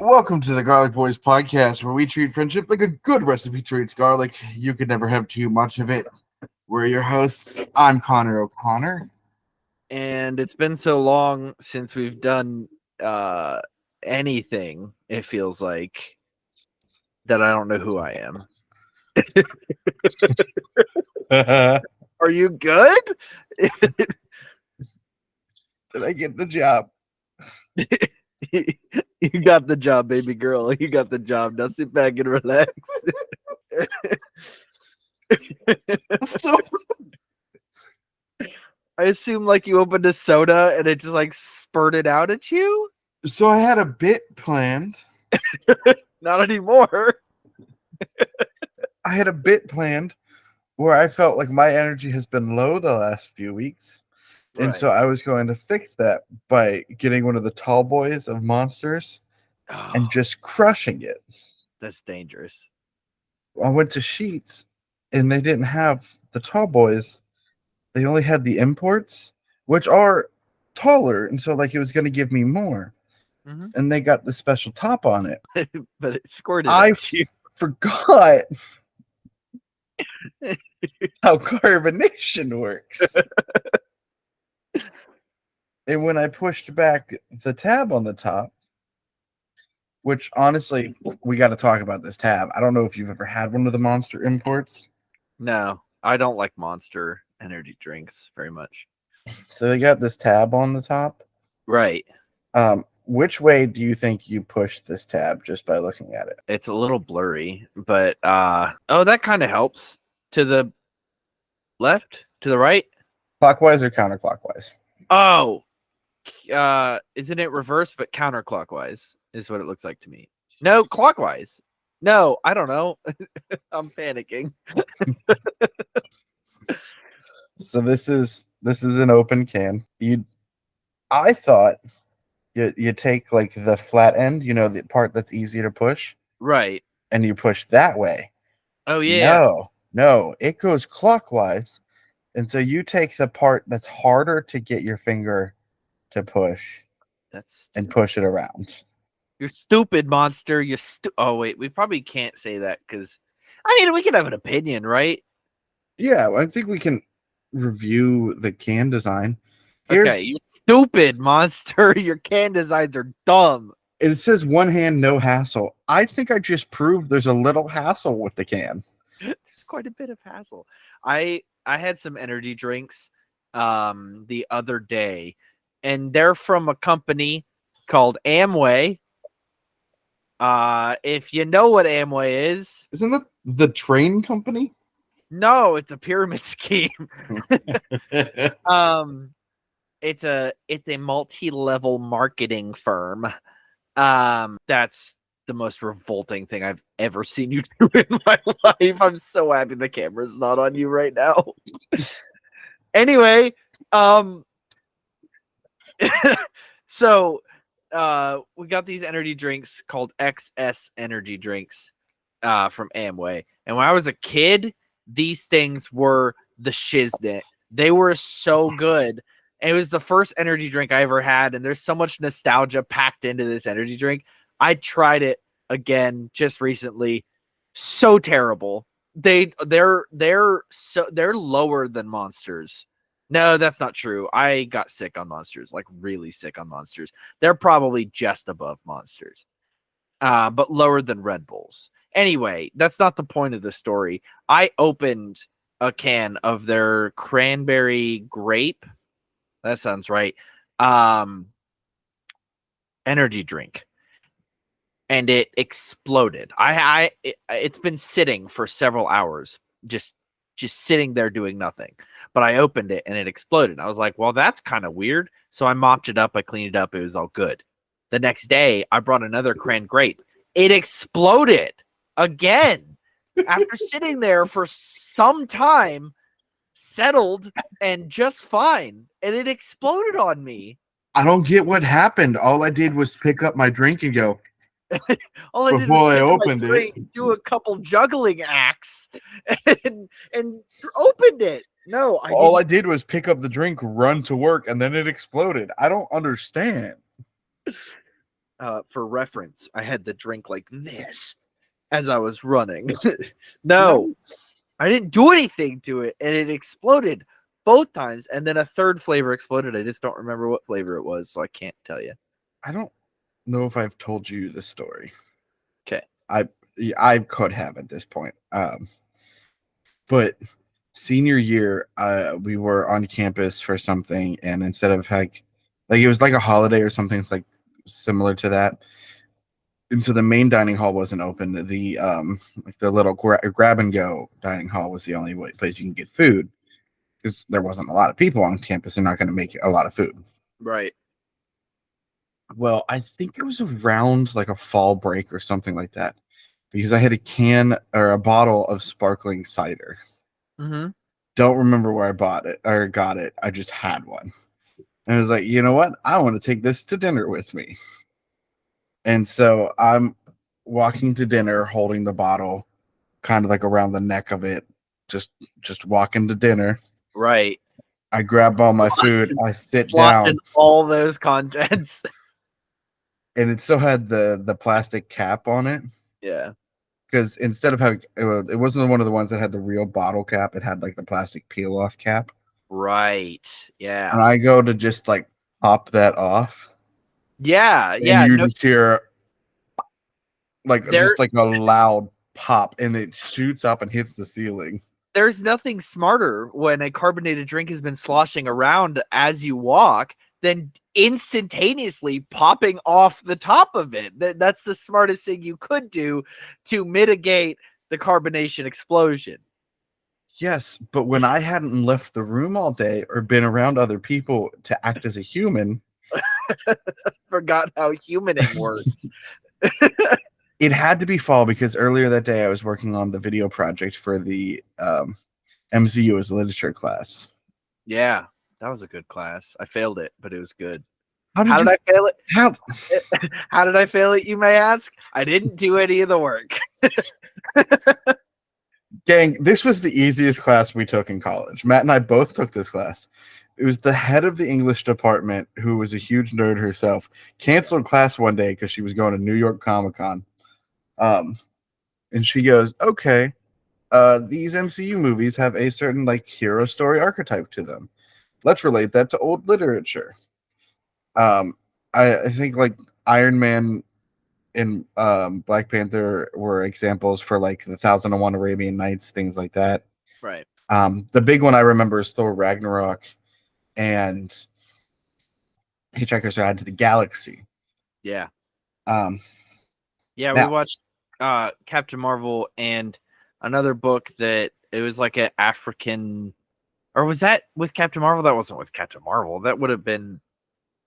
Welcome to the Garlic Boys podcast, where we treat friendship like a good recipe treats garlic. You could never have too much of it. We're your hosts. I'm Connor O'Connor. And it's been so long since we've done anything, it feels like, that I don't know who I am. Are you good? Did I get the job? You got the job, baby girl. You got the job. Now sit back and relax. So, I assume like you opened a soda and it just like spurted out at you? so I had a bit planned. Not anymore. I had a bit planned where I felt like my energy has been low the last few weeks. And so I was going to fix that by getting one of the tall boys of Monsters and just crushing it. That's dangerous. I went to Sheets and they didn't have the tall boys. They only had the imports, which are taller. And so like it was going to give me more. Mm-hmm. And they got the special top on it. But it squirted I at you. forgot how carbonation works. And when I pushed back the tab on the top, which honestly, we got to talk about this tab. I don't know if you've ever had one of the Monster imports. No, I don't like Monster energy drinks very much. So they got this tab on the top. Right. Which way do you think you push this tab just by looking at it? It's a little blurry, but that kind of helps. To the left, to the right. Clockwise or counterclockwise? Oh, isn't it reverse but counterclockwise is what it looks like to me. No, clockwise. No, I don't know. I'm panicking. So this is an open can. I thought you take like the flat end, the part that's easier to push, right, and you push that way. Oh yeah. No, it goes clockwise, and so you take the part that's harder to get your finger to push. And push it around. You're stupid, Monster. Oh wait, we probably can't say that because I mean we can have an opinion, right? Yeah, I think we can review the can design. Okay, you stupid, Monster. Your can designs are dumb. It says one hand, no hassle. I think I just proved there's a little hassle with the can. There's quite a bit of hassle. I had some energy drinks the other day, and they're from a company called Amway. If you know what Amway is. Isn't that the train company? No, it's a pyramid scheme. It's a multi-level marketing firm. That's the most revolting thing I've ever seen you do in my life. I'm so happy the camera's not on you right now. Anyway, so we got these energy drinks called XS energy drinks from Amway. And when I was a kid, these things were the shiznit. They were so good. And it was the first energy drink I ever had. And there's so much nostalgia packed into this energy drink. I tried it again just recently. So terrible. They're lower than Monsters. No, that's not true. I got sick on Monsters, like really sick on Monsters. They're probably just above Monsters, but lower than Red Bulls. Anyway, that's not the point of the story. I opened a can of their cranberry grape. That sounds right. Energy drink. And it exploded. It's been sitting for several hours, just sitting there doing nothing. But I opened it and it exploded. I was like, well, that's kind of weird. So I mopped it up. I cleaned it up. It was all good. The next day, I brought another cran grape. It exploded again after sitting there for some time, settled and just fine. And it exploded on me. I don't get what happened. All I did was pick up my drink and go. All I did was do a couple juggling acts and opened it. No, all I did was pick up the drink, run to work, and then it exploded. I don't understand. For reference, I had the drink like this as I was running. No, I didn't do anything to it, and it exploded both times. And then a third flavor exploded. I just don't remember what flavor it was, so I can't tell you. I don't know if I've told you the story. Okay. I could have at this point. But senior year, we were on campus for something, and instead of like it was like a holiday or something, it's like similar to that. And so the main dining hall wasn't open. The like the little grab and go dining hall was the only place you can get food because there wasn't a lot of people on campus. They're not going to make a lot of food. Right. Well, I think it was around like a fall break or something like that because I had a can or a bottle of sparkling cider. Mm-hmm. Don't remember where I bought it or got it. I just had one. And I was like, you know what? I want to take this to dinner with me. And so I'm walking to dinner holding the bottle kind of like around the neck of it, just walking to dinner. Right. I grab all my food, I sit Sloshing down, all those contents. and it still had the plastic cap on it. Yeah. Because instead of having it wasn't one of the ones that had the real bottle cap, it had like the plastic peel off cap. Right. Yeah. And I go to just like pop that off. Yeah. And Yeah. you No, just hear just like a loud pop, and it shoots up and hits the ceiling. there's nothing smarter when a carbonated drink has been sloshing around as you walk than instantaneously popping off the top of it. That's the smartest thing you could do to mitigate the carbonation explosion. Yes, but when I hadn't left the room all day or been around other people to act as a human, Forgot how humaning works. it had to be fall because earlier that day I was working on the video project for the MCU as a literature class. Yeah, that was a good class. I failed it, but it was good. How How did I fail it? How? How did I fail it, you may ask? I didn't do any of the work. Gang, this was the easiest class we took in college. Matt and I both took this class. It was the head of the English department, who was a huge nerd herself, canceled class one day because she was going to New York Comic Con. And she goes, okay, these MCU movies have a certain like hero story archetype to them. Let's relate that to old literature. I think like Iron Man and Black Panther were examples for like the 1001 Arabian Nights, things like that. Right. The big one I remember is Thor Ragnarok and Hitchhiker's Guide to the Galaxy. Yeah. Yeah, We watched Captain Marvel and another book that it was like an African, or was that with Captain Marvel? That wasn't with Captain Marvel. That would have been.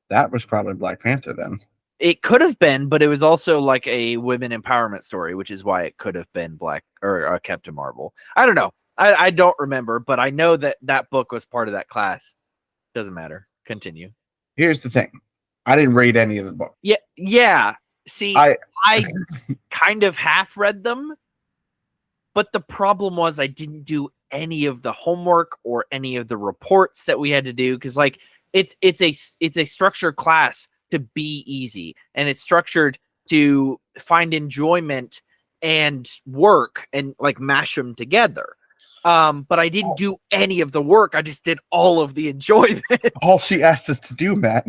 That was probably Black Panther then. It could have been, but it was also like a women empowerment story, which is why it could have been Black or Captain Marvel. I don't know. I don't remember, but I know that book was part of that class. Doesn't matter. Continue. Here's the thing. I didn't read any of the book. Yeah. See, I kind of half read them, but the problem was I didn't do any of the homework or any of the reports that we had to do because like it's a structured class to be easy, and it's structured to find enjoyment and work and like mash them together. But I didn't do any of the work. I just did all of the enjoyment. All she asked us to do, Matt,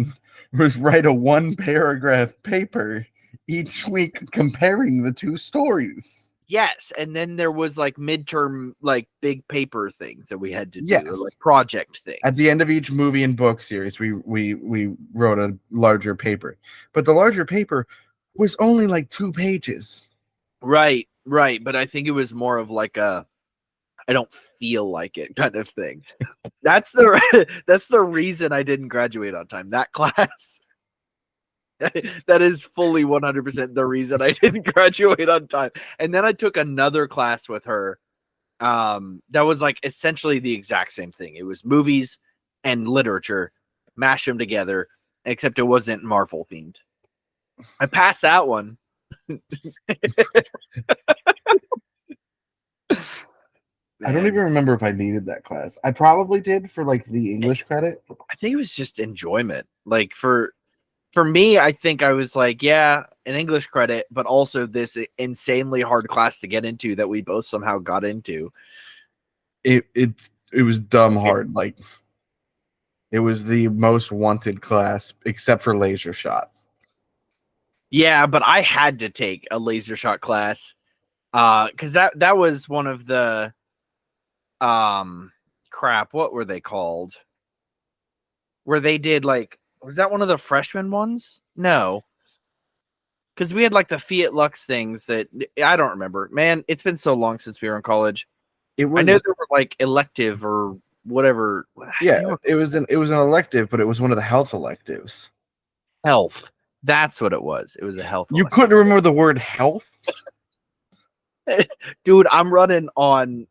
was write a 1-paragraph paper each week comparing the two stories. Yes, and then there was like midterm, like big paper things that we had to do, Yes. or like project things. At the end of each movie and book series, we wrote a larger paper, but the larger paper was only like 2 pages. Right. But I think it was more of like a I don't feel like it kind of thing. That's the reason I didn't graduate on time. That class. That is fully 100% the reason I didn't graduate on time. And then I took another class with her. That was like essentially the exact same thing. It was movies and literature, mash them together, except it wasn't Marvel themed. I passed that one. I don't even remember if I needed that class. I probably did for like the English credit. I think it was just enjoyment. Like for For me, I think I was like, yeah, an English credit, but also this insanely hard class to get into that we both somehow got into. It was dumb hard. Like, it was the most wanted class except for laser shot. Yeah, but I had to take a laser shot class because that was one of the crap. What were they called? Where they did like, was that one of the freshman ones? No, because we had like the Fiat Lux things that I don't remember. Man, it's been so long since we were in college. It I know was there were like elective or whatever. yeah, it was an elective, but it was one of the health electives. Health. That's what it was. It was a health. You couldn't remember the word health? Dude, I'm running on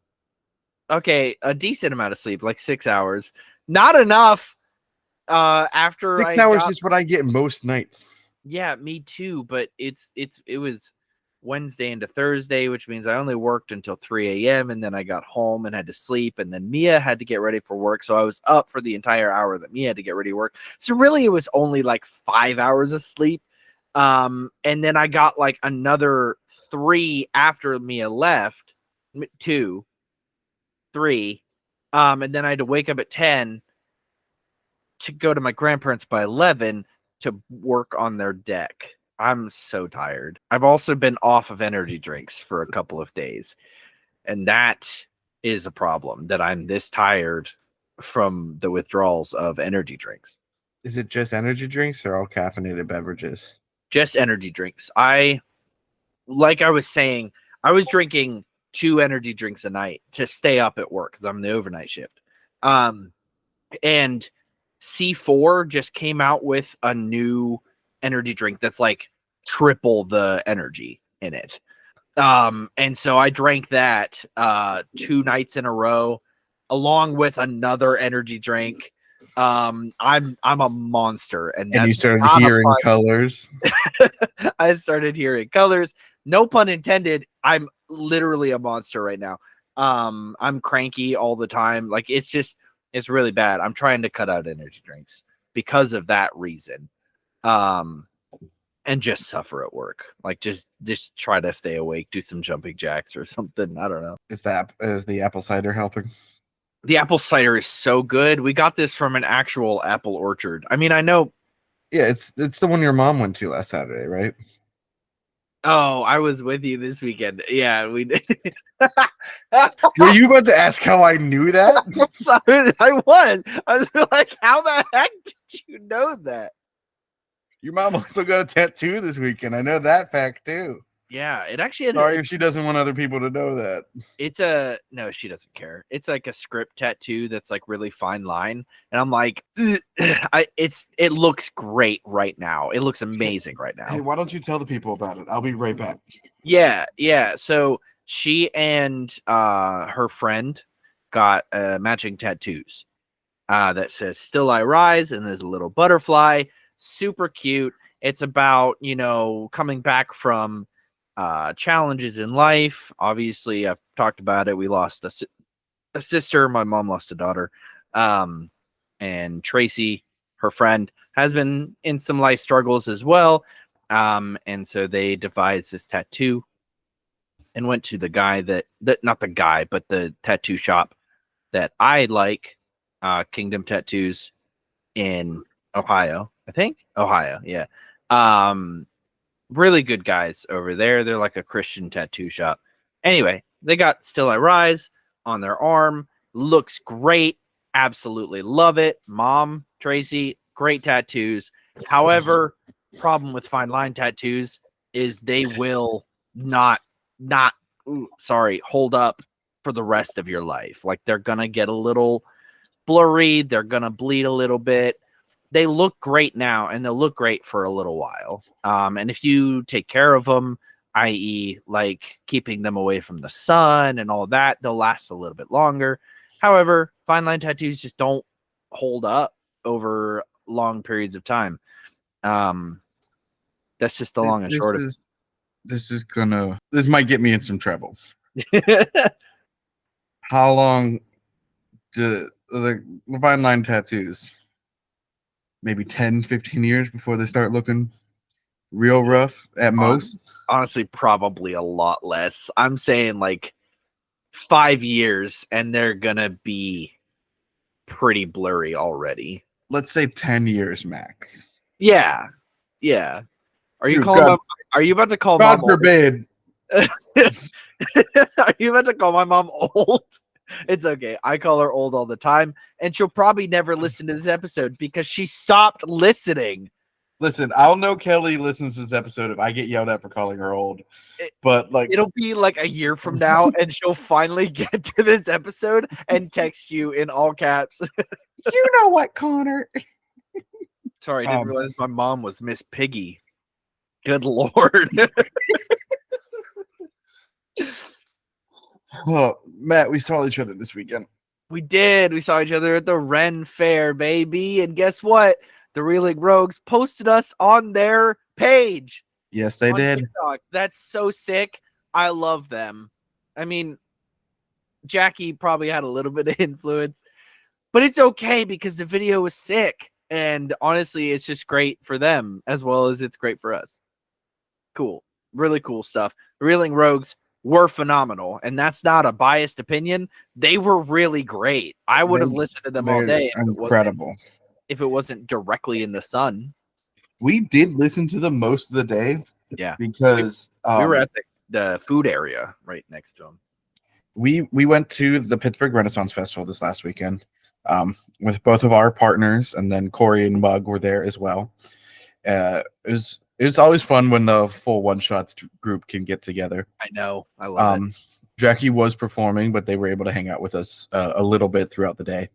a decent amount of sleep, like 6 hours. Not enough. After 6 hours is what I get most nights. Yeah, me too. But it was Wednesday into Thursday, which means I only worked until 3 a.m. and then I got home and had to sleep, and then Mia had to get ready for work. So I was up for the entire hour that Mia had to get ready to work. So really it was only like 5 hours of sleep. And then I got like another 3 after Mia left, 2, 3. And then I had to wake up at 10 to go to my grandparents by 11 to work on their deck. I'm so tired. I've also been off of energy drinks for a couple of days, and that is a problem, that I'm this tired from the withdrawals of energy drinks. Is it just energy drinks or all caffeinated beverages? Just energy drinks. Like I was saying, I was drinking 2 energy drinks a night to stay up at work because I'm in the overnight shift. And C4 just came out with a new energy drink that's like triple the energy in it. And so I drank that 2 nights in a row along with another energy drink. I'm a monster, and you started hearing colors. I started hearing colors. No pun intended. I'm literally a monster right now. I'm cranky all the time. Like it's really bad. I'm trying to cut out energy drinks because of that reason. And just suffer at work. Like just try to stay awake, do some jumping jacks or something. I don't know. Is the apple cider helping? The apple cider is so good. We got this from an actual apple orchard. I mean, I know. Yeah, it's the one your mom went to last Saturday, right? Oh, I was with you this weekend. Yeah, we did. Were you about to ask how I knew that? I was. I was like, how the heck did you know that? Your mom also got a tattoo this weekend. I know that fact too. Yeah, it actually. Sorry if she doesn't want other people to know that. No, she doesn't care. It's like a script tattoo that's like really fine line, and I'm like, it looks great right now. It looks amazing right now. Hey, why don't you tell the people about it? I'll be right back. Yeah. So she and her friend got matching tattoos that says "Still I Rise" and there's a little butterfly. Super cute. It's about coming back from challenges in life. Obviously, I've talked about it. We lost a sister. My mom lost a daughter. And Tracy, her friend, has been in some life struggles as well. And so they devised this tattoo and went to the guy that not the guy, but the tattoo shop that I like, Kingdom Tattoos in Ohio. I think Ohio. Yeah. Really good guys over there. They're like a Christian tattoo shop. Anyway, they got Still I Rise on their arm. Looks great. Absolutely love it. Mom, Tracy, great tattoos. However, problem with fine line tattoos is they will not hold up for the rest of your life. Like they're going to get a little blurry. They're going to bleed a little bit. They look great now and they'll look great for a little while. And if you take care of them, i.e. like keeping them away from the sun and all that, they'll last a little bit longer. However, fine line tattoos just don't hold up over long periods of time. That's just the long and short of it. This might get me in some trouble. How long do the fine line tattoos? maybe 10, 15 years before they start looking real rough at most. Honestly, probably a lot less. I'm saying like 5 years and they're gonna be pretty blurry already. Let's say 10 years max. Yeah. Are you Dude, calling are you about to call God mom forbid. old? Are you about to call my mom old? It's okay. I call her old all the time, and she'll probably never listen to this episode because she stopped listening. Listen, I'll know Kelly listens to this episode if I get yelled at for calling her old. But like, It'll be like a year from now, and she'll finally get to this episode and text you in all caps. you know what, Connor? Sorry, I didn't realize my mom was Miss Piggy. Good Lord. Oh, Matt, we saw each other this weekend. We did. We saw each other at the Ren Fair, baby. And guess what? The Reeling Rogues posted us on their page. Yes, they did. TikTok. That's so sick. I love them. I mean, Jackie probably had a little bit of influence, but it's okay because the video was sick. And honestly, it's just great for them as well as it's great for us. Cool. Really cool stuff. The Reeling Rogues were phenomenal, and that's not a biased opinion. They were really great. I would have listened to them all day. Incredible. If it wasn't directly in the sun. We did listen to them most of the day. Yeah, because we were at the food area right next to them. We went to the Pittsburgh Renaissance Festival this last weekend with both of our partners, and then Corey and Mug were there as well. It was always fun when the full One Shots group can get together. I know. I love it. Jackie was performing, but they were able to hang out with us a little bit throughout the day.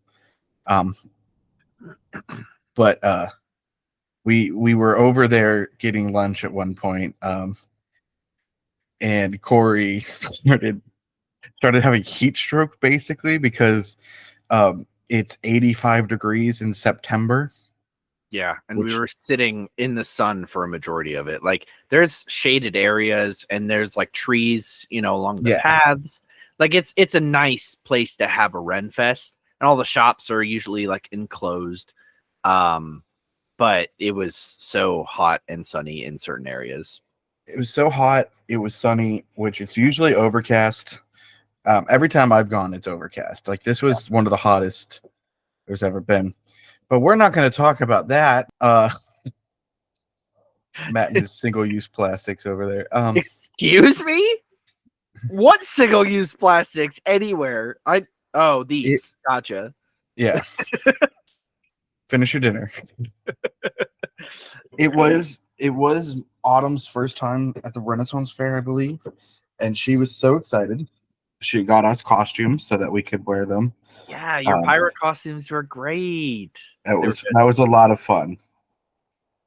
But we were over there getting lunch at one point, and Corey started having heat stroke basically because it's 85 degrees in September. Yeah, and we were sitting in the sun for a majority of it. Like, there's shaded areas and there's like trees, along the paths. Like, it's a nice place to have a Ren Fest, and all the shops are usually like enclosed. But it was so hot and sunny in certain areas. It was so hot. It was sunny, which it's usually overcast. Every time I've gone, it's overcast. Like, this was one of the hottest there's ever been. But we're not going to talk about that. Matt and his single-use plastics over there. Excuse me? What single-use plastics anywhere? These. Gotcha. Yeah. Finish your dinner. It was Autumn's first time at the Renaissance Fair, I believe, and she was so excited. She got us costumes so that we could wear them. Yeah, your pirate costumes were great. That was a lot of fun.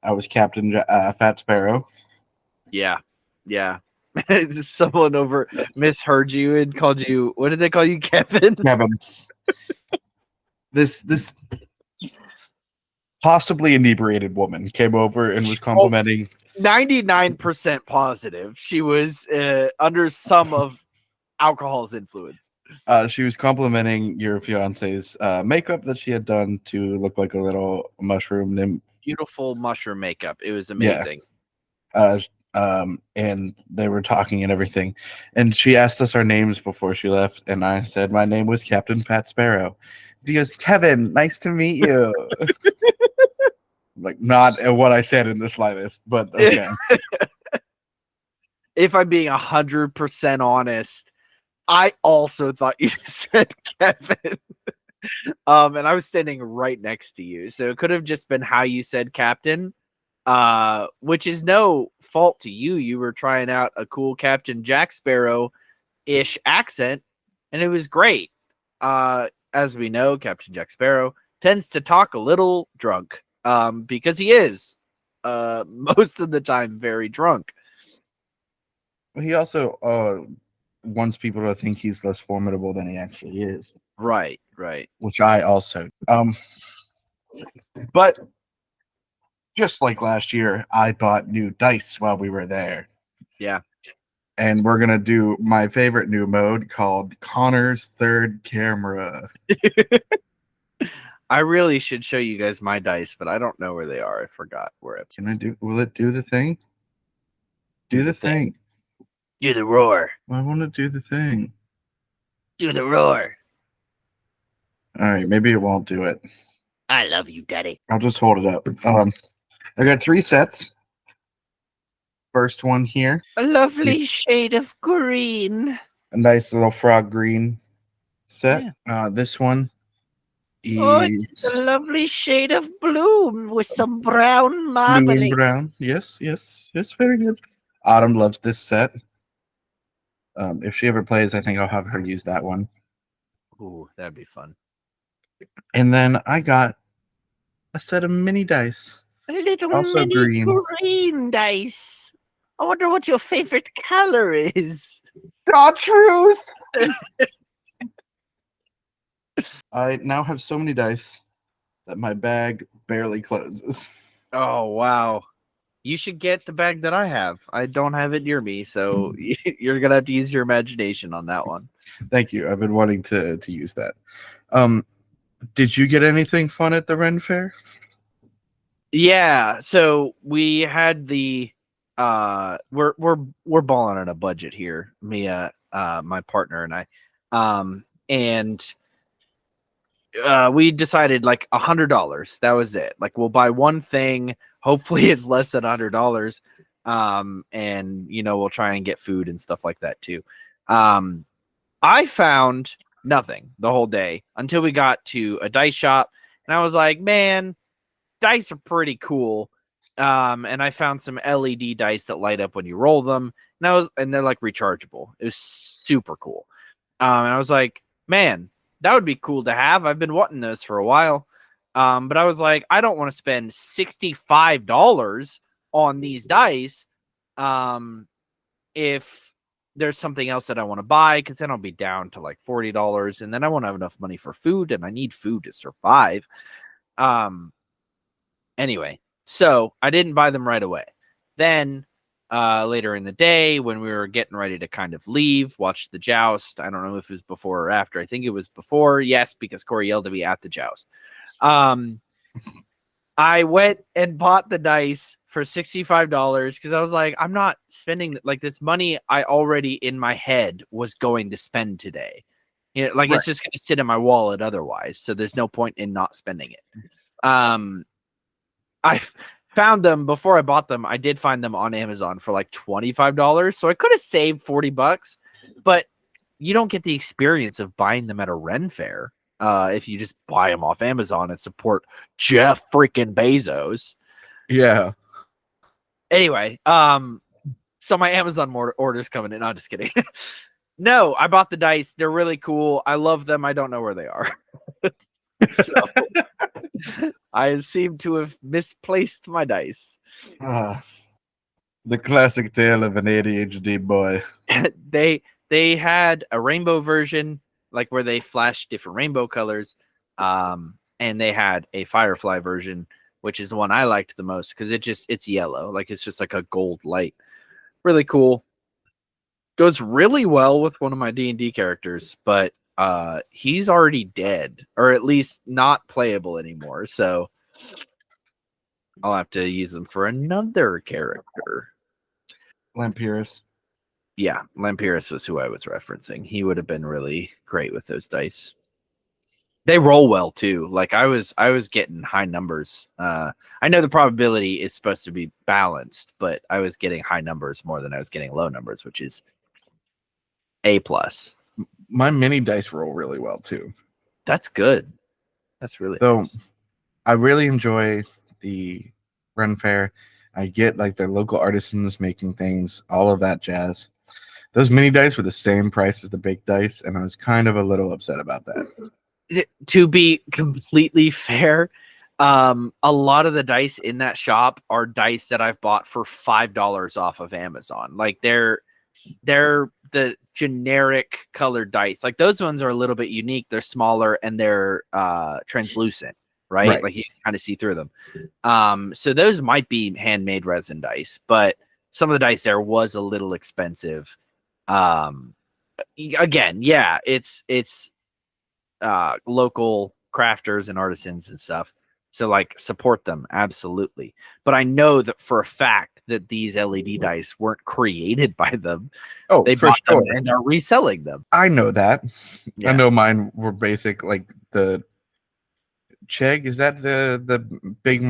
I was Captain Fat Sparrow. Yeah. Someone over misheard you and called you. What did they call you, Kevin? Kevin. This possibly inebriated woman came over and was complimenting. 99% positive she was under some of alcohol's influence. She was complimenting your fiance's makeup that she had done to look like a little mushroom. Beautiful mushroom makeup. It was amazing. Yeah. And they were talking and everything. And she asked us our names before she left. And I said, my name was Captain Pat Sparrow. She goes, Kevin, nice to meet you. Like, not what I said in the slightest, but okay. If I'm being 100% honest, I also thought you said Kevin. And I was standing right next to you. So it could have just been how you said Captain, which is no fault to you. You were trying out a cool Captain Jack Sparrow-ish accent, and it was great. As we know, Captain Jack Sparrow tends to talk a little drunk, because he is most of the time very drunk. He also wants people to think he's less formidable than he actually is. Right. Which I also. But just like last year, I bought new dice while we were there. Yeah. And we're going to do my favorite new mode called Connor's Third Camera. I really should show you guys my dice, but I don't know where they are. I forgot where it. Can I do? Will it do the thing? Do the thing. Do the roar. I want to do the thing. Do the roar. All right, maybe it won't do it. I love you, Daddy. I'll just hold it up. I got 3 sets. First one here, A lovely shade of green. a nice little frog green set. This one Oh, is it's a lovely shade of blue with some brown blue and marbling. brown. Yes, very good. Autumn loves this set. If she ever plays, I think I'll have her use that one. Ooh, that'd be fun. And then I got a set of mini dice. A little Also mini green. dice. I wonder what your favorite color is. The truth. I now have so many dice that my bag barely closes. Oh, wow. You should get the bag that I have. I don't have it near me, so you're going to have to use your imagination on that one. Thank you. I've been wanting to use that. Did you get anything fun at the Ren Fair? Yeah, so we had the we're balling on a budget here, Mia, my partner and I. And we decided like $100. That was it. Like we'll buy one thing. Hopefully it's less than $100. And we'll try and get food and stuff like that too. I found nothing the whole day until we got to a dice shop, and I was like, man, dice are pretty cool. And I found some LED dice that light up when you roll them, and they're like rechargeable. It was super cool. And I was like, man, that would be cool to have. I've been wanting those for a while. But I was like, I don't want to spend $65 on these dice. If there's something else that I want to buy, because then I'll be down to like $40, and then I won't have enough money for food, and I need food to survive. Anyway, so I didn't buy them right away. Then later in the day, when we were getting ready to kind of leave, watch the joust. I don't know if it was before or after. I think it was before. Yes, because Corey yelled at me at the joust. I went and bought the dice for $65 because I was like, I'm not spending like this money I already in my head was going to spend today. Right. It's just going to sit in my wallet otherwise. So there's no point in not spending it. I found them before I bought them. I did find them on Amazon for like $25. So I could have saved $40, but you don't get the experience of buying them at a Ren Fair. If you just buy them off Amazon and support Jeff freaking Bezos. Yeah. Anyway, so my Amazon orders coming in. No, I'm just kidding. No, I bought the dice. They're really cool. I love them. I don't know where they are. So I seem to have misplaced my dice. The classic tale of an ADHD boy. They had a rainbow version, like where they flash different rainbow colors. And they had a Firefly version, which is the one I liked the most because it's yellow. Like it's just like a gold light. Really cool. Goes really well with one of my D&D characters, but he's already dead, or at least not playable anymore. So I'll have to use him for another character. Lampiris. Yeah, Lampiris was who I was referencing. He would have been really great with those dice. They roll well too. Like I was getting high numbers. I know the probability is supposed to be balanced, but I was getting high numbers more than I was getting low numbers, which is A+. My mini dice roll really well too. That's good. That's really nice. I really enjoy the Ren Fair. I get like their local artisans making things, all of that jazz. Those mini dice were the same price as the big dice, and I was kind of a little upset about that. To be completely fair, a lot of the dice in that shop are dice that I've bought for $5 off of Amazon. Like they're the generic colored dice. Like those ones are a little bit unique. They're smaller and they're translucent, right? Like you can kind of see through them. So those might be handmade resin dice, but some of the dice there was a little expensive. Again, yeah, it's local crafters and artisans and stuff. So like support them, absolutely. But I know that for a fact that these LED dice weren't created by them. Oh, they for bought sure. them and are reselling them. I know that. Yeah. I know mine were basic, like the Chegg. Is that the big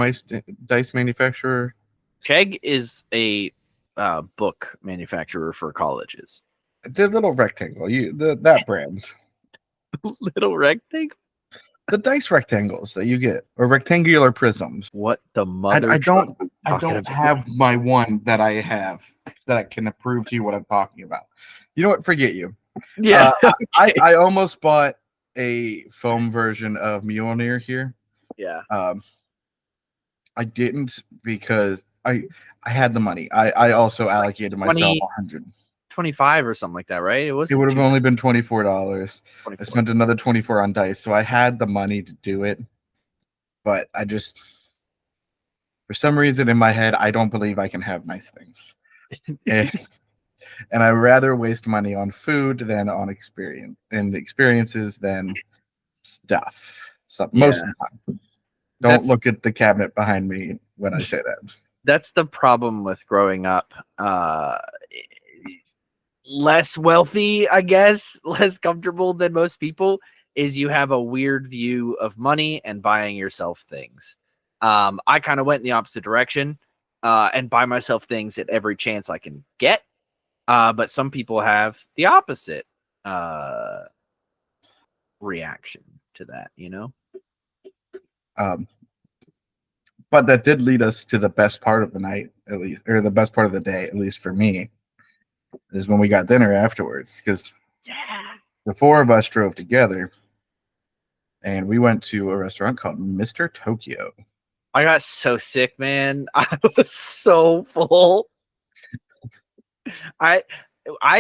dice manufacturer? Chegg is a book manufacturer for colleges. The little rectangle, that brand. Little rectangle. The dice rectangles that you get, or rectangular prisms. What the mother? I don't about? have my one that I have that I can prove to you what I'm talking about. You know what? Forget you. Yeah. I almost bought a foam version of Mjolnir here. Yeah. I didn't because I had the money. I also allocated myself 100. 25 or something like that, right? It would have only been $24. I spent another 24 on dice, so I had the money to do it. But I just, for some reason in my head, I don't believe I can have nice things. And I'd rather waste money on food than on experiences than stuff. So most of the time. Don't look at the cabinet behind me when I say that. That's the problem with growing up. Less wealthy, I guess, less comfortable than most people, is you have a weird view of money and buying yourself things. I kind of went in the opposite direction and buy myself things at every chance I can get. But some people have the opposite reaction to that, you know? But that did lead us to the best part of the night, at least, or the best part of the day, at least for me, is when we got dinner afterwards. Because the four of us drove together, and we went to a restaurant called Mr. Tokyo. I got so sick, man. I was so full. I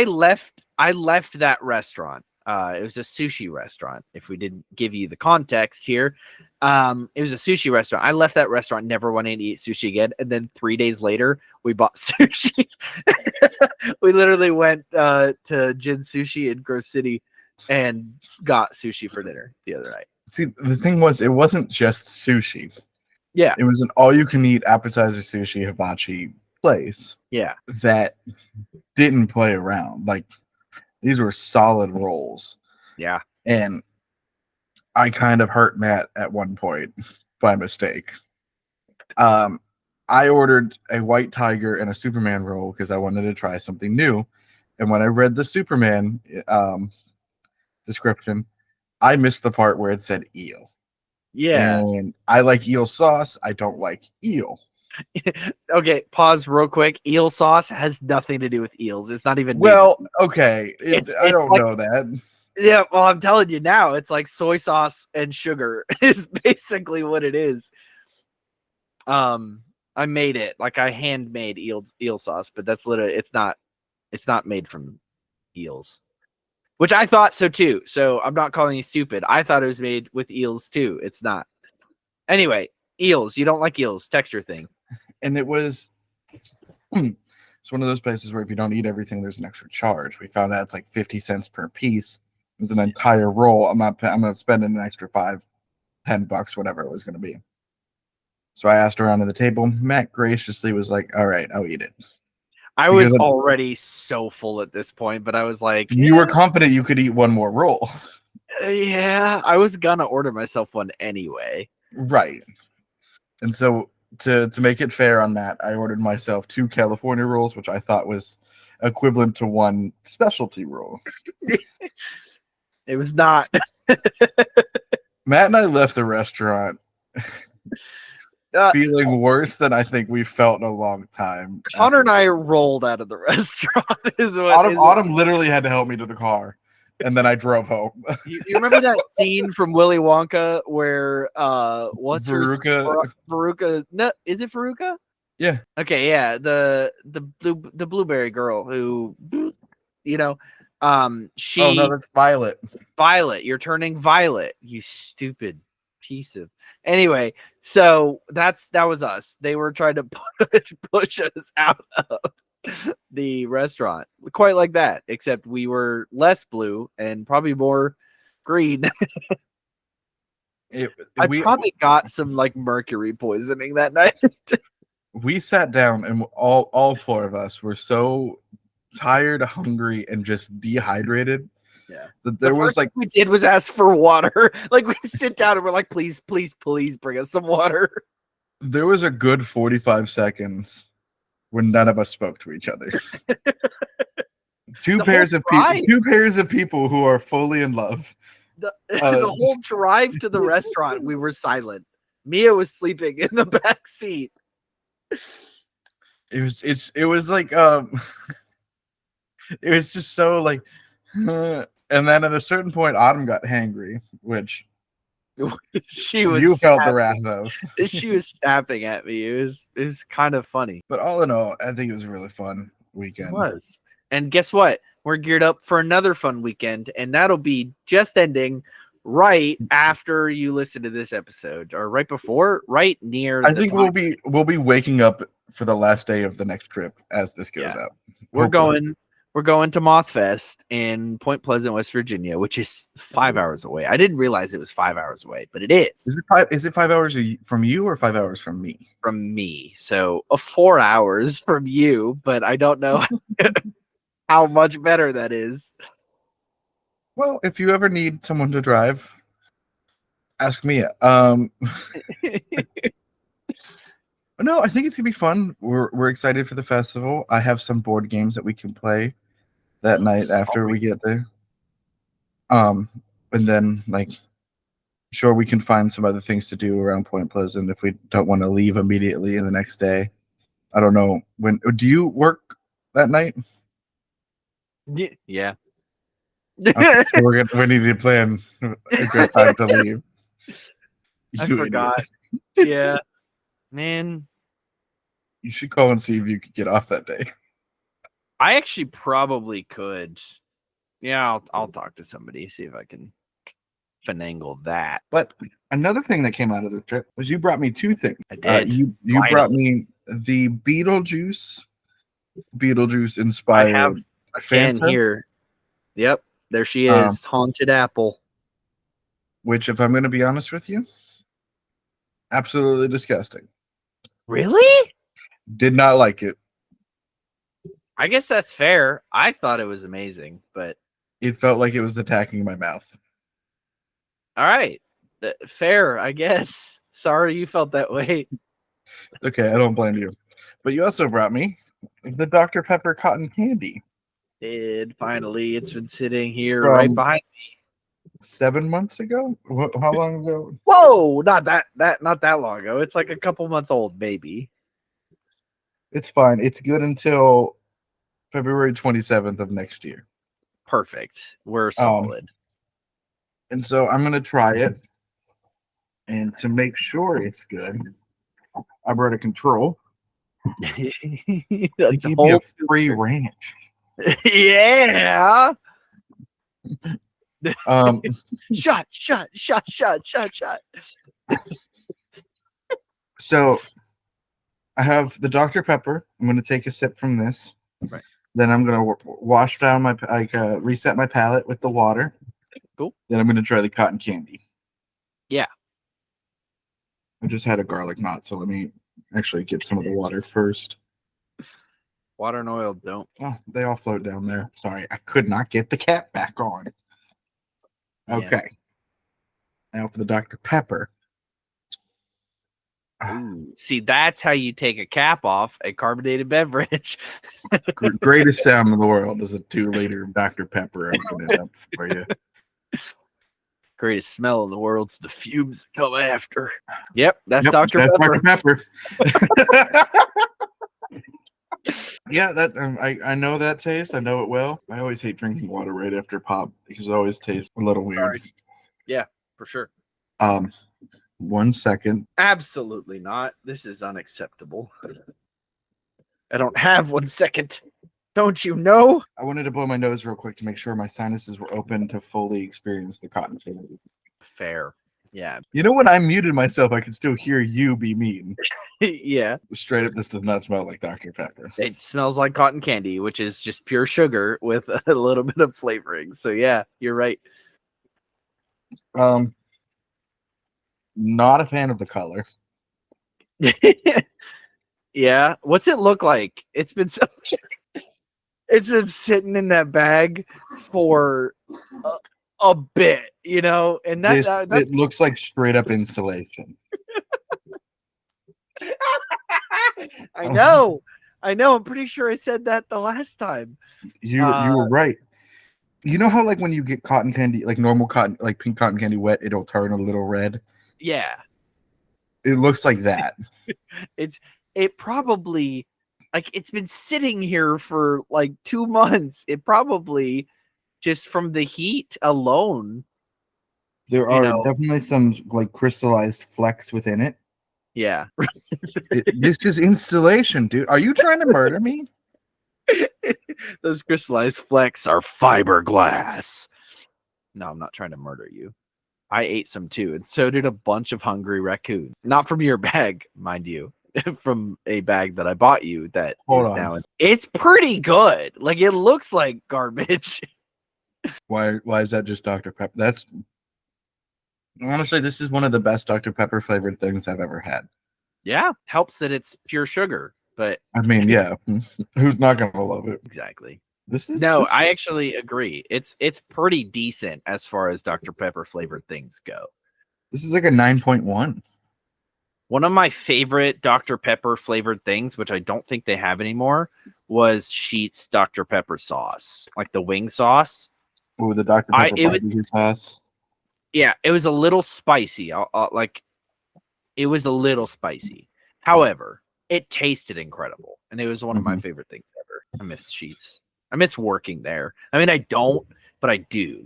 left that restaurant. It was a sushi restaurant. If we didn't give you the context here, it was a sushi restaurant. I left that restaurant, never wanted to eat sushi again. And then 3 days later, we bought sushi. We literally went to Jin Sushi in Grove City and got sushi for dinner the other night. See, the thing was, it wasn't just sushi. Yeah. It was an all-you-can-eat appetizer sushi hibachi place. Yeah. That didn't play around. Like, these were solid rolls. Yeah. And I kind of hurt Matt at one point by mistake. I ordered a white tiger and a Superman roll because I wanted to try something new. And when I read the Superman description, I missed the part where it said eel. Yeah. And I like eel sauce. I don't like eel. Okay, pause real quick. Eel sauce has nothing to do with eels. It's not even. Well, okay. I don't like, know that. Yeah, well, I'm telling you now, it's like soy sauce and sugar is basically what it is. I made it. Like I handmade eel sauce, but that's literally it's not made from eels. Which I thought so too. So I'm not calling you stupid. I thought it was made with eels too. It's not. Anyway, eels. You don't like eels, texture thing. And it was it's one of those places where if you don't eat everything, there's an extra charge. We found out it's like 50 cents per piece. It was an entire roll. I'm gonna spend an extra $5, $10, whatever it was gonna be. So I asked around at the table. Matt graciously was like, "All right, I'll eat it." I was already so full at this point, but I was like, you were confident you could eat one more roll. Yeah, I was gonna order myself one anyway. Right. And so to make it fair on that, I ordered myself 2 California rolls, which I thought was equivalent to 1 specialty roll. It was not. Matt and I left the restaurant feeling worse than I think we felt in a long time. Connor and I rolled out of the restaurant. Autumn literally had to help me to the car, and then I drove home. You remember that scene from Willy Wonka where what's Veruca? Veruca? No, is it Veruca? Yeah. Okay, yeah. The blueberry girl who, you know, she. Oh no, that's Violet. Violet, you're turning violet. You stupid piece of. Anyway, so that was us. They were trying to push us out of the restaurant, quite like that, except we were less blue and probably more green. I we probably got some like mercury poisoning that night. we sat down and all four of us were so tired, hungry, and just dehydrated. Yeah. That there was like we did was ask for water. Like we sit down and we're like, please, please, please bring us some water. there was a good 45 seconds when none of us spoke to each other. Two pairs of people who are fully in love. The whole drive to the restaurant, we were silent. Mia was sleeping in the back seat. It was like it was just so like and then at a certain point Autumn got hangry, which you felt the wrath of. She was snapping at me. It was kind of funny. But all in all, I think it was a really fun weekend. It was. And guess what? We're geared up for another fun weekend, and that'll be just ending right after you listen to this episode, or right before, right near. I think we'll be waking up for the last day of the next trip as this goes out. We're going to Mothfest in Point Pleasant, West Virginia, which is 5 hours away. I didn't realize it was 5 hours away, but it is. Is it 5 hours from you or 5 hours from me? From me. So 4 hours from you, but I don't know how much better that is. Well, if you ever need someone to drive, ask me. No, I think it's gonna be fun. We're excited for the festival. I have some board games that we can play that night after we get there. And then sure, we can find some other things to do around Point Pleasant if we don't want to leave immediately in the next day. I don't know when. Do you work that night? Yeah. Okay, so we need to plan a good time to leave. I forgot. Yeah. Man, you should call and see if you could get off that day. I actually probably could. Yeah, I'll talk to somebody, see if I can finagle that. But another thing that came out of this trip was you brought me two things. I did. You brought me the Beetlejuice inspired. I have a can here. Yep, there she is, Haunted Apple. Which, if I'm going to be honest with you, absolutely disgusting. Really? Did not like it. I guess that's fair. I thought it was amazing, but it felt like it was attacking my mouth. All right. Fair, I guess. Sorry you felt that way. Okay, I don't blame you. But you also brought me the Dr. Pepper cotton candy. Finally, it's been sitting here right behind me. 7 months ago? How long ago? Whoa, not that long ago. It's like a couple months old, maybe. It's fine. It's good until February 27th of next year. Perfect. We're solid. And so I'm going to try it. And to make sure it's good, I brought a control. They gave me a free ranch. Yeah. Shot. So I have the Dr. Pepper. I'm going to take a sip from this. Right. Then I'm going to wash down my reset my palate with the water. Cool. Then I'm going to try the cotton candy. Yeah. I just had a garlic knot, so let me actually get some of the water first. Water and oil don't. Oh, they all float down there. Sorry, I could not get the cap back on. Okay. Yeah. Now for the Dr. Pepper. Ooh, see, that's how you take a cap off a carbonated beverage. Greatest sound in the world is a 2-liter Dr. Pepper opening it up for you. Greatest smell in the world's the fumes that come after. Yep, that's Dr. Pepper. Dr. Pepper. Yeah, that I know that taste. I know it well. I always hate drinking water right after pop because it always tastes a little weird. Right. Yeah, for sure. 1 second. Absolutely not. This is unacceptable. I don't have 1 second. Don't you know? I wanted to blow my nose real quick to make sure my sinuses were open to fully experience the cotton candy. Fair. Yeah. You know, when I muted myself, I could still hear you be mean. Yeah. Straight up, this does not smell like Dr. Pepper. It smells like cotton candy, which is just pure sugar with a little bit of flavoring. So yeah, you're right. Not a fan of the color. Yeah. What's it look like? It's been sitting in that bag for a bit, and that's It looks like straight up insulation. I know. I'm pretty sure I said that the last time. You were right. You know how like when you get cotton candy, like normal cotton, like pink cotton candy wet, it'll turn a little red. Yeah. It looks like that. It probably, like, it's been sitting here for like 2 months. It probably, just from the heat alone. There are definitely some like crystallized flecks within it. Yeah. This is insulation, dude. Are you trying to murder me? Those crystallized flecks are fiberglass. No, I'm not trying to murder you. I ate some too, and so did a bunch of hungry raccoons. Not from your bag, mind you, from a bag that I bought you. That Hold is on. now. It's pretty good. Like, it looks like garbage. Why is that just Dr. Pepper? That's honestly, this is one of the best Dr. Pepper flavored things I've ever had. Yeah, helps that it's pure sugar, but I mean, yeah, who's not gonna love it? exactly. I actually agree. It's pretty decent as far as Dr. Pepper flavored things go. This is like a 9.1. One of my favorite Dr. Pepper flavored things, which I don't think they have anymore, was Sheet's Dr. Pepper sauce, like the wing sauce. Oh, the Dr. Pepper barbecue sauce. Yeah, it was a little spicy. It was a little spicy. However, it tasted incredible, and it was one of my favorite things ever. I miss Sheet's. I miss working there. I mean, I don't, but I do,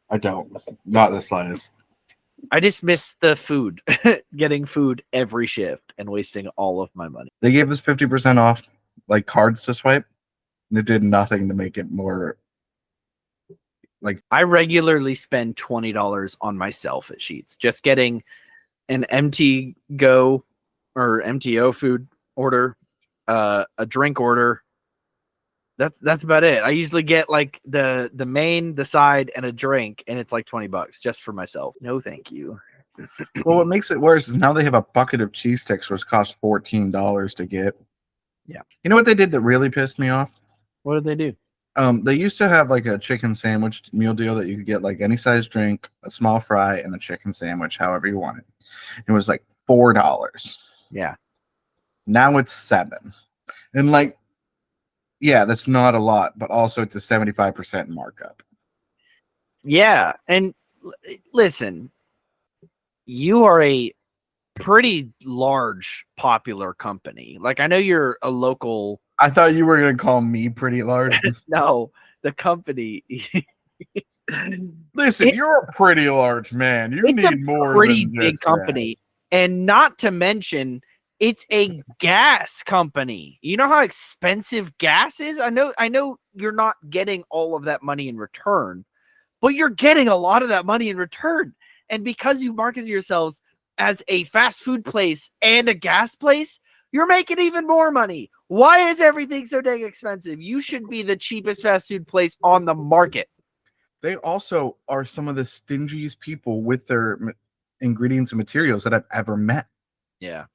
I don't. Not the slightest. I just miss the food, getting food every shift and wasting all of my money. They gave us 50% off, like cards to swipe, and it did nothing to make it more. Like, I regularly spend $20 on myself at Sheet's, just getting an MTO food order, a drink order. That's about it. I usually get like the main, the side, and a drink, and it's like $20 just for myself. No, thank you. Well, what makes it worse is now they have a bucket of cheese sticks, which cost $14 to get. Yeah. You know what they did that really pissed me off? What did they do? They used to have like a chicken sandwich meal deal that you could get like any size drink, a small fry, and a chicken sandwich, however you wanted. It was like $4. Yeah. Now it's $7. And like, yeah, that's not a lot, but also it's a 75% markup. Yeah. And listen, you are a pretty large, popular company. Like, I know you're a local. I thought you were going to call me pretty large. No, the company. Listen, you're a pretty large man. You need more. Pretty big company. That. And not to mention, it's a gas company. You know how expensive gas is? I know you're not getting all of that money in return, but you're getting a lot of that money in return. And because you've marketed yourselves as a fast food place and a gas place, you're making even more money. Why is everything so dang expensive? You should be the cheapest fast food place on the market. They also are some of the stingiest people with their ingredients and materials that I've ever met. Yeah.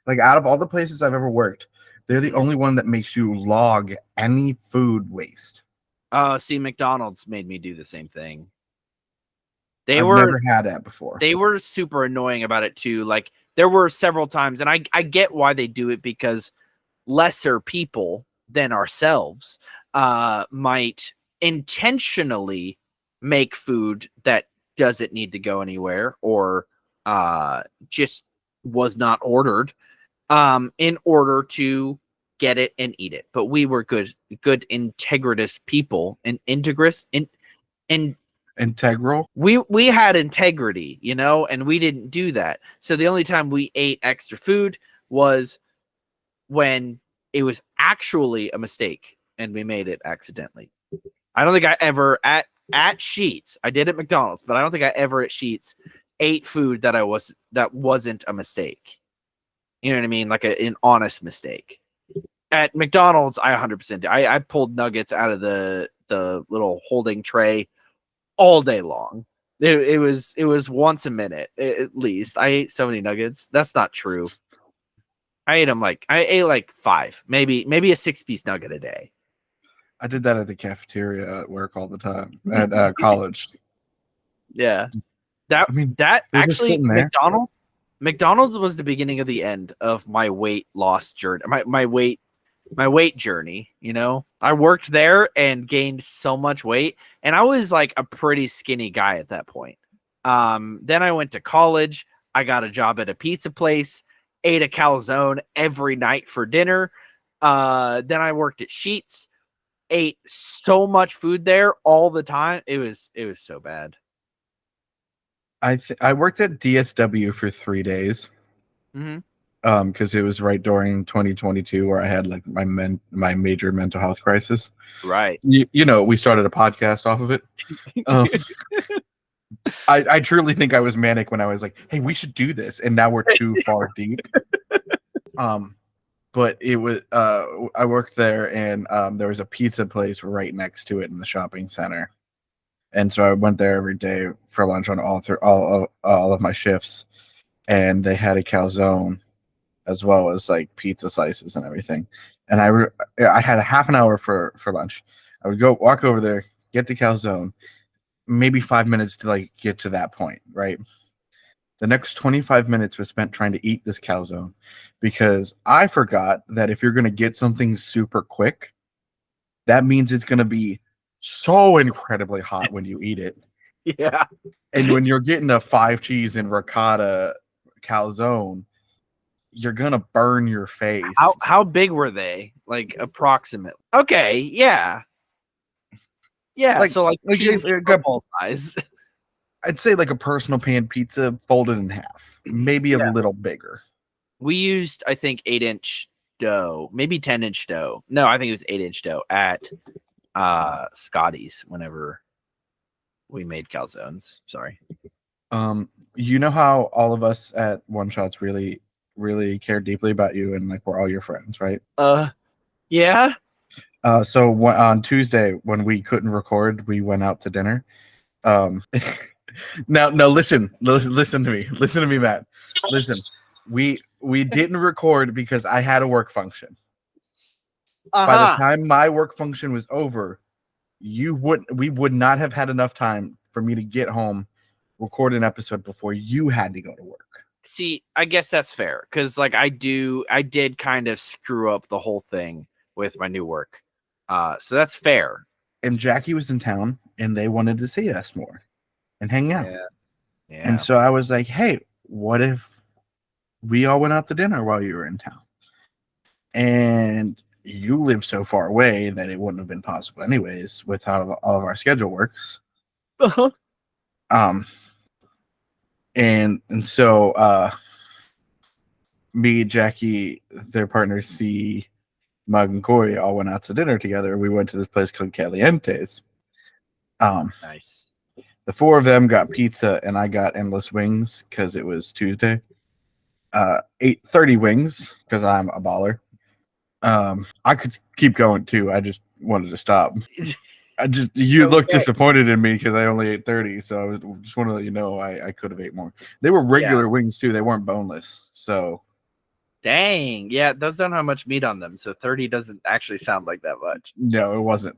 Like, out of all the places I've ever worked, they're the only one that makes you log any food waste. See, McDonald's made me do the same thing. I've never had that before. They were super annoying about it too. Like, there were several times, and I get why they do it, because lesser people than ourselves might intentionally make food that doesn't need to go anywhere, or just was not ordered in order to get it and eat it. But we were good integritous people, and integral. We had integrity, and we didn't do that. So the only time we ate extra food was when it was actually a mistake and we made it accidentally. I don't think I ever at Sheetz, I did at McDonald's, but I don't think I ever at Sheetz ate food that wasn't a mistake. You know what I mean? Like an honest mistake. At McDonald's, I 100% did. I pulled nuggets out of the little holding tray all day long. It was once a minute at least. I ate so many nuggets. That's not true. I ate like 5, maybe a 6-piece nugget a day. I did that at the cafeteria at work all the time at college. Yeah. That I mean, that they're just actually sitting there. McDonald's was the beginning of the end of my weight loss journey. My weight journey, you know. I worked there and gained so much weight, and I was like a pretty skinny guy at that point. Then I went to college. I got a job at a pizza place, ate a calzone every night for dinner. Then I worked at Sheetz, ate so much food there all the time. It was so bad. I worked at DSW for 3 days. Because it was right during 2022 where I had like my major mental health crisis. Right. You know, we started a podcast off of it. I truly think I was manic when I was like, hey, we should do this. And now we're too far deep. But it was I worked there, and there was a pizza place right next to it in the shopping center. And so I went there every day for lunch on all of my shifts. And they had a calzone as well as like pizza slices and everything. And I had a half an hour for lunch. I would go walk over there, get the calzone, maybe 5 minutes to like get to that point, right? The next 25 minutes was spent trying to eat this calzone because I forgot that if you're going to get something super quick, that means it's going to be so incredibly hot when you eat it. Yeah. And when you're getting a 5 cheese and ricotta calzone, you're gonna burn your face. How big were they? Like approximately. Okay, yeah. Yeah, so like football size. I'd say like a personal pan pizza folded in half, maybe a little bigger. We used, I think, 8-inch dough, maybe 10-inch dough. No, I think it was 8-inch dough at Scotty's whenever we made calzones. Sorry. You know how all of us at One Shots really care deeply about you, and like we're all your friends, right? Yeah. So on Tuesday when we couldn't record, we went out to dinner. Now listen to me, Matt. Listen, we didn't record because I had a work function. By the time my work function was over, we would not have had enough time for me to get home, record an episode before you had to go to work. See, I guess that's fair because like I did kind of screw up the whole thing with my new work. So that's fair. And Jackie was in town and they wanted to see us more and hang out. Yeah. And so I was like, hey, what if we all went out to dinner while you were in town? And you live so far away that it wouldn't have been possible anyways with how all of our schedule works. And so me, Jackie, their partners C, Mug, and Corey all went out to dinner together. We went to this place called Caliente's. Nice. The 4 of them got pizza, and I got endless wings because it was Tuesday. 30 wings because I'm a baller. I could keep going too. I just wanted to stop. You looked disappointed in me because I only ate 30, so I just want to let you know I could have ate more. They were regular wings too. They weren't boneless. So dang, yeah, those don't have much meat on them, so 30 doesn't actually sound like that much. No, it wasn't.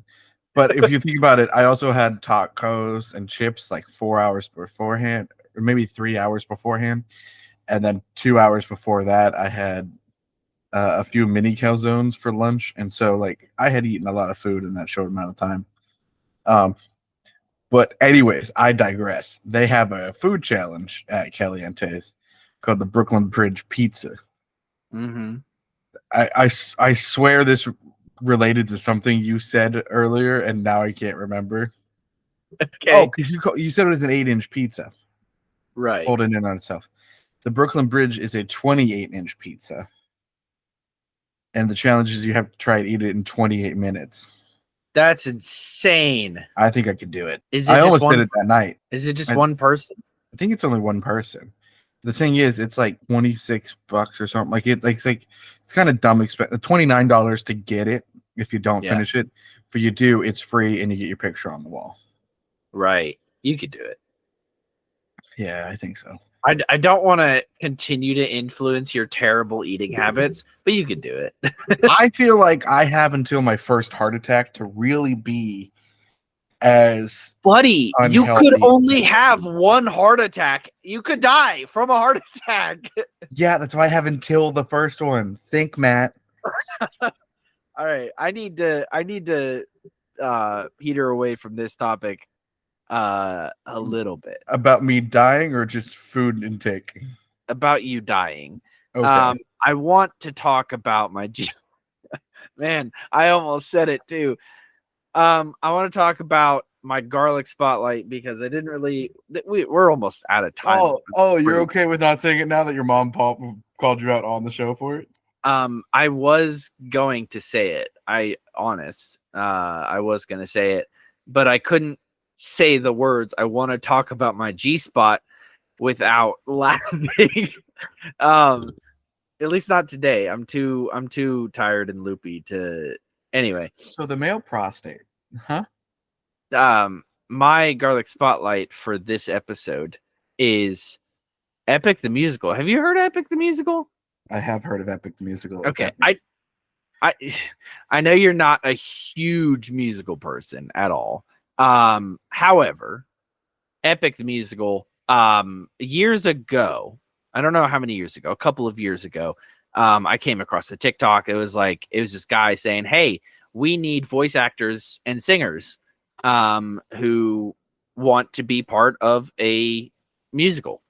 But if you think about it, I also had tacos and chips like 4 hours beforehand, or maybe 3 hours beforehand, and then 2 hours before that, I had a few mini calzones for lunch, and so like I had eaten a lot of food in that short amount of time. But anyways, I digress. They have a food challenge at Caliente's called the Brooklyn Bridge Pizza. Mm-hmm. I swear this related to something you said earlier, and now I can't remember. Okay. Oh, because you said it was an 8-inch pizza, right? Folded in on itself. The Brooklyn Bridge is a 28-inch pizza, and the challenge is you have to try and eat it in 28 minutes. That's insane. I think I could do it. I almost did it that night. Is it just one person? I think it's only one person. The thing is, it's like $26 or something. Like it's kind of dumb. $29 to get it if you don't finish it. If you do, it's free and you get your picture on the wall. Right. You could do it. Yeah, I think so. I don't want to continue to influence your terrible eating habits, but you could do it. I feel like I have until my first heart attack to really be as Buddy, you could unhealthy. only have one heart attack. You could die from a heart attack. Yeah, that's why I have until the first one. Think, Matt. All right, I need to peter away from this topic a little bit About me dying or just food intake? about you dying. Okay. I want to talk about my man, I almost said it too. I want to talk about my garlic spotlight because I didn't really we're almost out of time. You're okay with not saying it now that your mom called you out on the show for it? I was going to say it. I was going to say it, but I couldn't say the words. I want to talk about my G spot without laughing. At least not today. I'm too tired and loopy to. Anyway, So the male prostate, huh? My garlic spotlight for this episode is Epic the Musical. Have you heard Epic the Musical? I have heard of Epic the Musical. Okay, I know you're not a huge musical person at all. However, Epic the Musical, years ago, I don't know how many years ago, a couple of years ago, I came across a TikTok. It was this guy saying, "Hey, we need voice actors and singers who want to be part of a musical."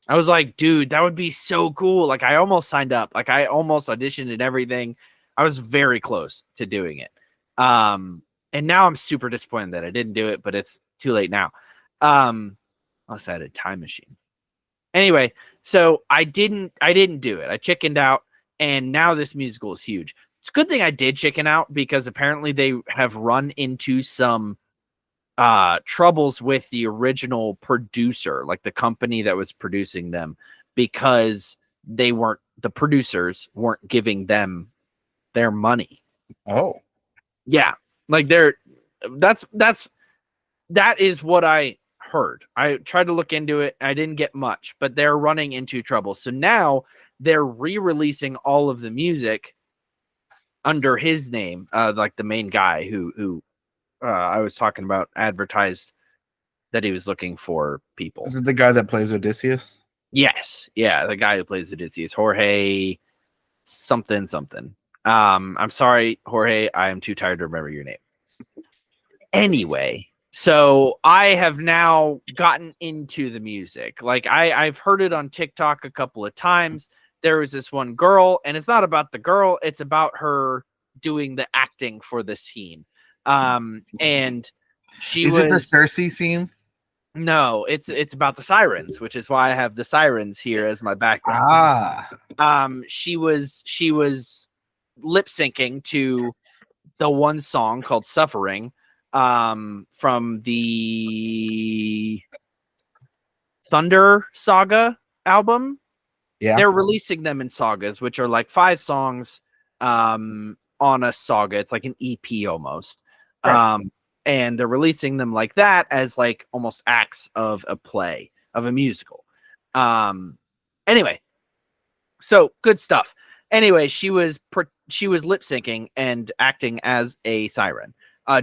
I was like, dude, that would be so cool. Like, I almost signed up. Like, I almost auditioned and everything. I was very close to doing it. And now I'm super disappointed that I didn't do it, but it's too late now. Unless I had a time machine. Anyway, so I didn't do it. I chickened out, and now this musical is huge. It's a good thing I did chicken out because apparently they have run into some troubles with the original producer, like the company that was producing them, because the producers weren't giving them their money. Oh, yeah, like that is what I heard. I tried to look into it. I didn't get much, but they're running into trouble. So now they're re-releasing all of the music under his name, like the main guy who I was talking about advertised that he was looking for people. Is it the guy that plays Odysseus? Yes. Yeah. The guy who plays Odysseus, Jorge something. I'm sorry, Jorge. I am too tired to remember your name. Anyway, so I have now gotten into the music. Like I've heard it on TikTok a couple of times. There was this one girl, and it's not about the girl. It's about her doing the acting for the scene. And Is it the Cersei scene? No, it's about the sirens, which is why I have the sirens here as my background. She was lip syncing to the one song called Suffering from the Thunder Saga album. Yeah. They're releasing them in sagas, which are like 5 songs on a saga. It's like an EP almost. Right. And they're releasing them like that as like almost acts of a play, of a musical. Anyway, so good stuff. Anyway, she was lip syncing and acting as a siren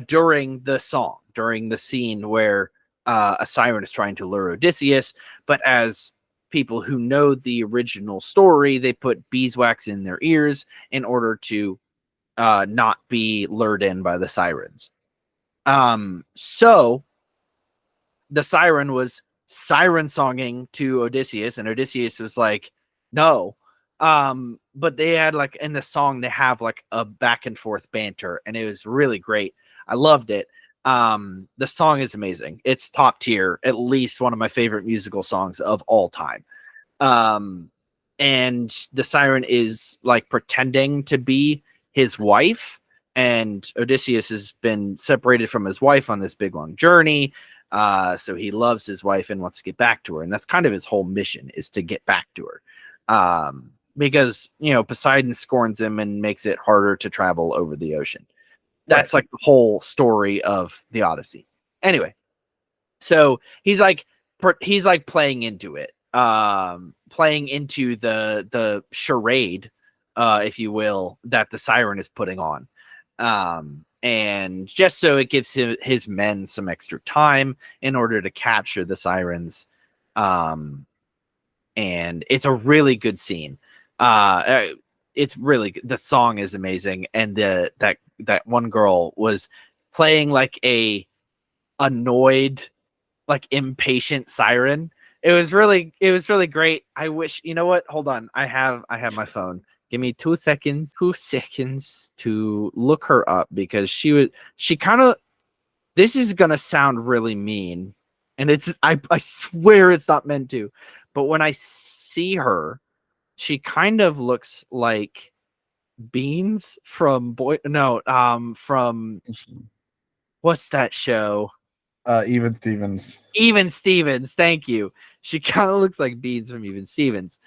during the song, during the scene where a siren is trying to lure Odysseus. But as people who know the original story, they put beeswax in their ears in order to not be lured in by the sirens. So the siren was siren songing to Odysseus, and Odysseus was like, no. But they had like in the song, they have like a back and forth banter, and it was really great. I loved it. The song is amazing. It's top tier, at least one of my favorite musical songs of all time. And the siren is like pretending to be his wife, and Odysseus has been separated from his wife on this big long journey. So he loves his wife and wants to get back to her. And that's kind of his whole mission, is to get back to her. Because, Poseidon scorns him and makes it harder to travel over the ocean. That's right. Like the whole story of the Odyssey. Anyway, so he's like he's like playing into it, playing into the charade, if you will, that the siren is putting on. And just so it gives his men some extra time in order to capture the sirens. And it's a really good scene. It's really good. The song is amazing, and that one girl was playing like a annoyed, like impatient siren. It was really great. I wish, you know what? Hold on. I have my phone. Give me 2 seconds. 2 seconds to look her up, because she kind of, this is gonna sound really mean, and I swear it's not meant to, but when I see her, she kind of looks like Beans from from what's that show? Even Stevens. Even Stevens, thank you. She kind of looks like Beans from Even Stevens.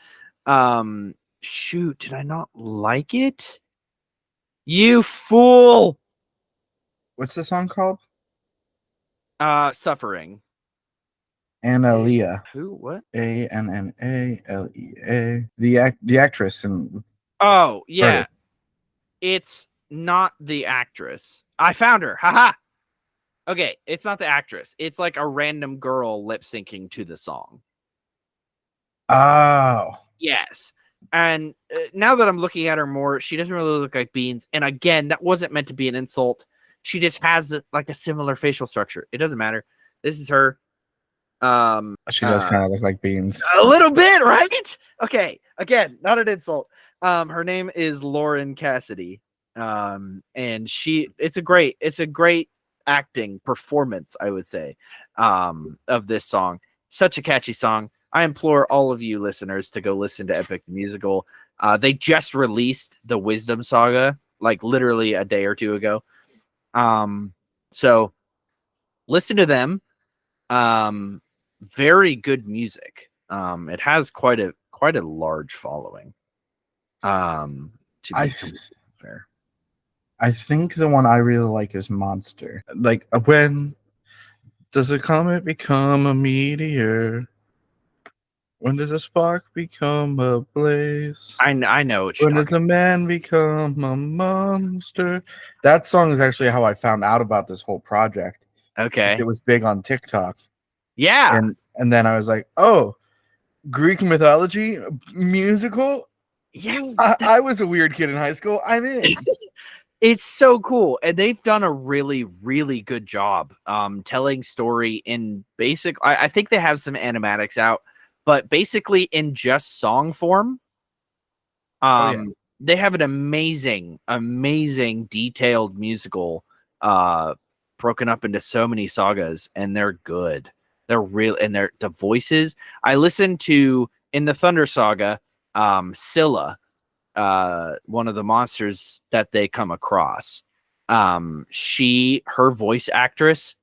Shoot, did I not like it? You fool! What's the song called? Suffering. Annalea. Who? What? Annalea. The actress and Oh, yeah. It's not the actress. I found her. Haha. Okay, it's not the actress. It's like a random girl lip syncing to the song. Oh. Yes. And now that I'm looking at her more, she doesn't really look like Beans. And again, that wasn't meant to be an insult. She just has like a similar facial structure. It doesn't matter. This is her. She does kind of look like Beans. A little bit, right? Okay. Again, not an insult. Her name is Lauren Cassidy. And it's a great acting performance, I would say, of this song. Such a catchy song. I implore all of you listeners to go listen to Epic the Musical. They just released the Wisdom Saga, like literally a day or two ago. So listen to them. Very good music. It has quite a large following. To be fair. I think the one I really like is Monster. Like, when does a comet become a meteor? When does a spark become a blaze? I know what when does a man become a monster? That song is actually how I found out about this whole project. Okay. It was big on TikTok. Yeah. And then I was like, oh, Greek mythology musical? Yeah. I was a weird kid in high school. I'm in. It's so cool. And they've done a really, really good job telling story in basic. I think they have some animatics out, but basically in just song form. They have an amazing detailed musical broken up into so many sagas, and they're good. They're real, and the voices. I listened to in the Thunder Saga, Scylla, one of the monsters that they come across. Her voice actress,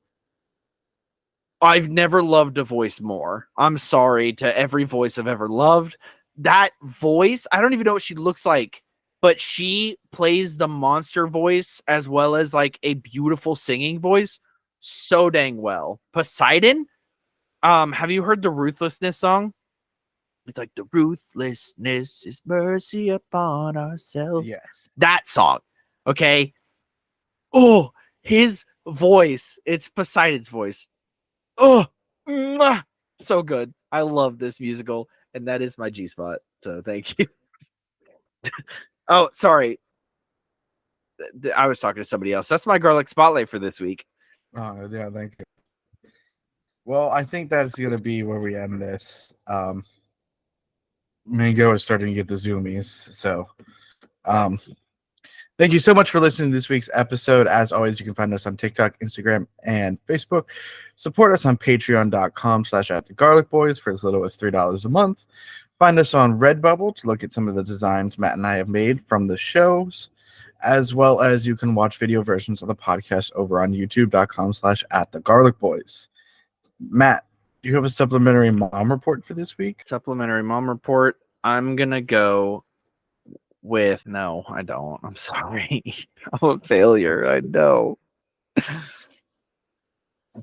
I've never loved a voice more. I'm sorry to every voice I've ever loved. That voice, I don't even know what she looks like, but she plays the monster voice as well as like a beautiful singing voice so dang well. Poseidon, have you heard the Ruthlessness song? It's like, the ruthlessness is mercy upon ourselves. Yes. That song. Okay. Oh, his voice. It's Poseidon's voice. Oh, so good. I love this musical, and that is my G spot. So thank you. Oh, sorry. I was talking to somebody else. That's my garlic spotlight for this week. Oh, yeah, thank you. Well, I think that's going to be where we end this. Mango is starting to get the zoomies. So, thank you so much for listening to this week's episode. As always, you can find us on TikTok, Instagram, and Facebook. Support us on patreon.com/@thegarlicboys for as little as $3 a month. Find us on Redbubble to look at some of the designs Matt and I have made from the shows, as well as you can watch video versions of the podcast over on youtube.com/@thegarlicboys. Matt, do you have a supplementary mom report for this week? Supplementary mom report. I'm going to go with, no, I don't. I'm sorry. I'm a failure. I know. Do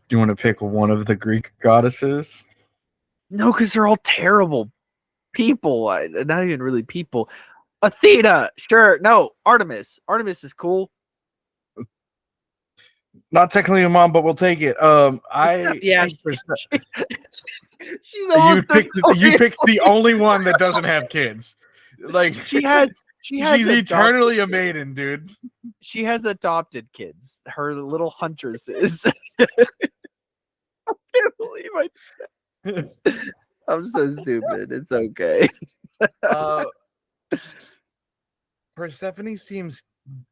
you want to pick one of the Greek goddesses? No, because they're all terrible people. Not even really people. Athena, sure. No, Artemis. Artemis is cool. Not technically a mom, but we'll take it. I Yeah, think she's almost you picked the only one that doesn't have kids. Like she has she's eternally a maiden, dude. She has adopted kids. Her little huntresses. I can't believe I'm so stupid. It's okay. Persephone seems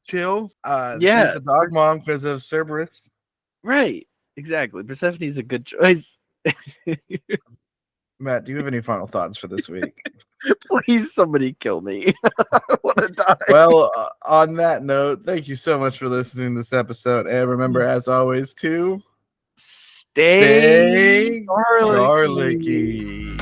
chill. Yeah. She's a dog mom because of Cerberus. Right. Exactly. Persephone's a good choice. Matt, do you have any final thoughts for this week? Please, somebody kill me. I want to die. Well, on that note, thank you so much for listening to this episode. And remember, as always, to stay garlicky.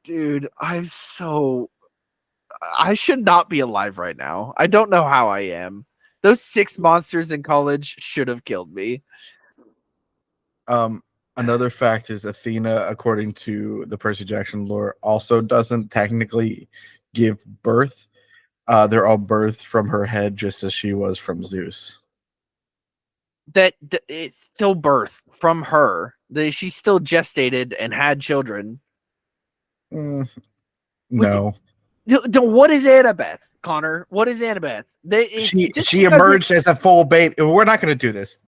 Dude, I should not be alive right now. I don't know how I am. Those 6 monsters in college should have killed me. Another fact is Athena, according to the Percy Jackson lore, also doesn't technically give birth. They're all birthed from her head, just as she was from Zeus. That it's still birth from her. She's still gestated and had children. No. What is Annabeth, Connor? What is Annabeth? She emerged as a full baby. We're not going to do this.